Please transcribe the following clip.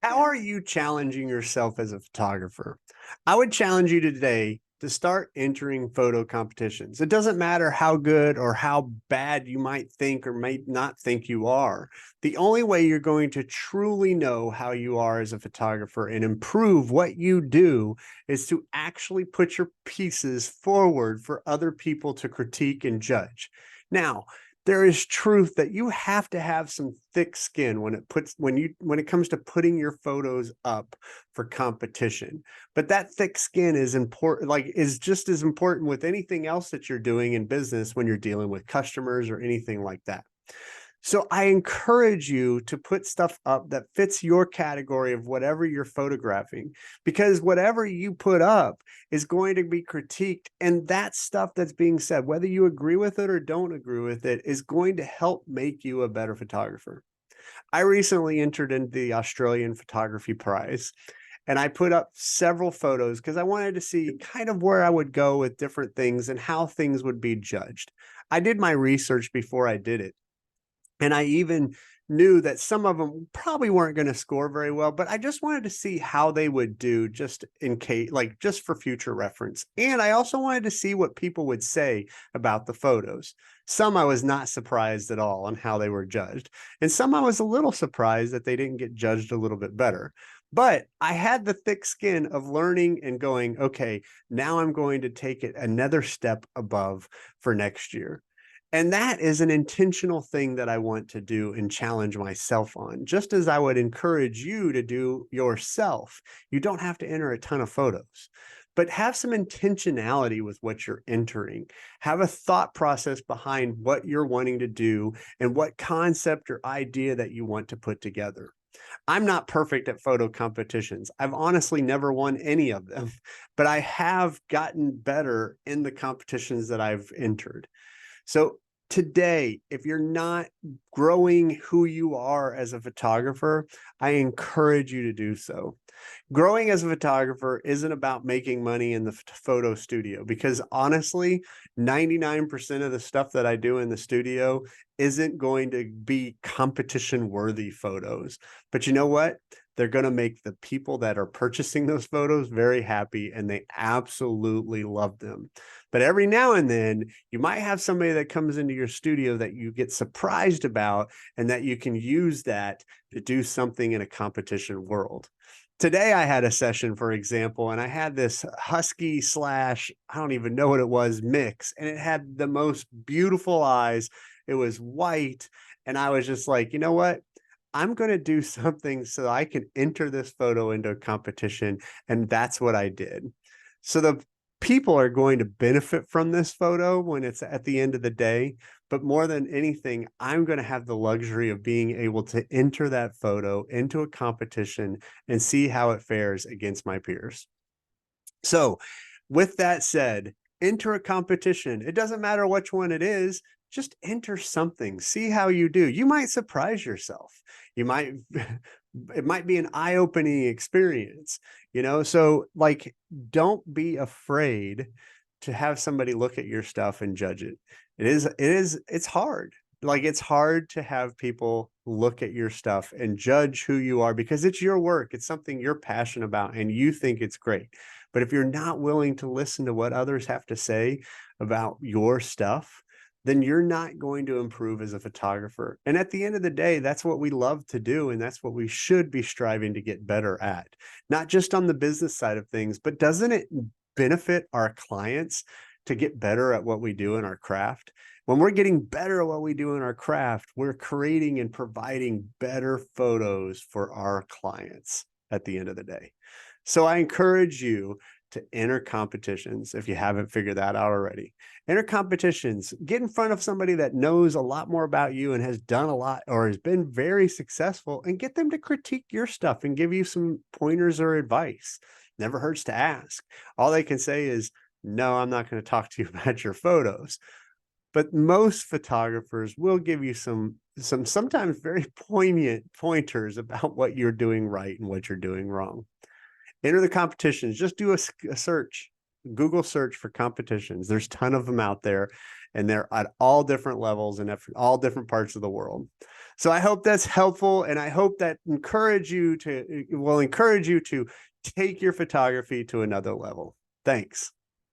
How are you challenging yourself as a photographer? I would challenge you today to start entering photo competitions. It doesn't matter how good or how bad you might think or might not think you are. The only way you're going to truly know how you are as a photographer and improve what you do is to actually put your pieces forward for other people to critique and judge. Now, there is truth that you have to have some thick skin when it comes to putting your photos up for competition. But that thick skin is important, like is just as important with anything else that you're doing in business when you're dealing with customers or anything like that. So I encourage you to put stuff up that fits your category of whatever you're photographing, because whatever you put up is going to be critiqued. And that stuff that's being said, whether you agree with it or don't agree with it, is going to help make you a better photographer. I recently entered into the Australian Photography Prize, and I put up several photos because I wanted to see kind of where I would go with different things and how things would be judged. I did my research before I did it. And I even knew that some of them probably weren't going to score very well, but I just wanted to see how they would do just in case, like just for future reference. And I also wanted to see what people would say about the photos. Some I was not surprised at all on how they were judged. And some I was a little surprised that they didn't get judged a little bit better. But I had the thick skin of learning and going, okay, now I'm going to take it another step above for next year. And that is an intentional thing that I want to do and challenge myself on, just as I would encourage you to do yourself. You don't have to enter a ton of photos, but have some intentionality with what you're entering. Have a thought process behind what you're wanting to do and what concept or idea that you want to put together. I'm not perfect at photo competitions. I've honestly never won any of them, but I have gotten better in the competitions that I've entered. So today, if you're not growing who you are as a photographer, I encourage you to do so. Growing as a photographer isn't about making money in the photo studio, because honestly, 99% of the stuff that I do in the studio isn't going to be competition worthy photos. But you know what? They're going to make the people that are purchasing those photos very happy, and they absolutely love them. But every now and then, you might have somebody that comes into your studio that you get surprised about, and that you can use that to do something in a competition world. Today, I had a session, for example, and I had this husky slash, I don't even know what it was, mix, and it had the most beautiful eyes. It was white. And I was just like, you know what? I'm going to do something so I can enter this photo into a competition. And that's what I did. So the people are going to benefit from this photo when it's at the end of the day. But more than anything, I'm going to have the luxury of being able to enter that photo into a competition and see how it fares against my peers. So, with that said, enter a competition. It doesn't matter which one it is, just enter something, see how you do. You might surprise yourself. You might, it might be an eye opening experience, you know? So, like, don't be afraid to have somebody look at your stuff and judge it. It's hard. Like, it's hard to have people look at your stuff and judge who you are, because it's your work. It's something you're passionate about and you think it's great. But if you're not willing to listen to what others have to say about your stuff, then you're not going to improve as a photographer. And at the end of the day, that's what we love to do. And that's what we should be striving to get better at, not just on the business side of things, but doesn't it benefit our clients to get better at what we do in our craft? When we're getting better at what we do in our craft, we're creating and providing better photos for our clients at the end of the day. So I encourage you to enter competitions if you haven't figured that out already. Enter competitions, get in front of somebody that knows a lot more about you and has done a lot or has been very successful, and get them to critique your stuff and give you some pointers or advice. Never hurts to ask. All they can say is, no, I'm not going to talk to you about your photos. But most photographers will give you some sometimes very poignant pointers about what you're doing right and what you're doing wrong. Enter the competitions. Just do a search, Google search for competitions. There's a ton of them out there, and they're at all different levels and all different parts of the world. So I hope that's helpful, and I hope that will encourage you to take your photography to another level. Thanks.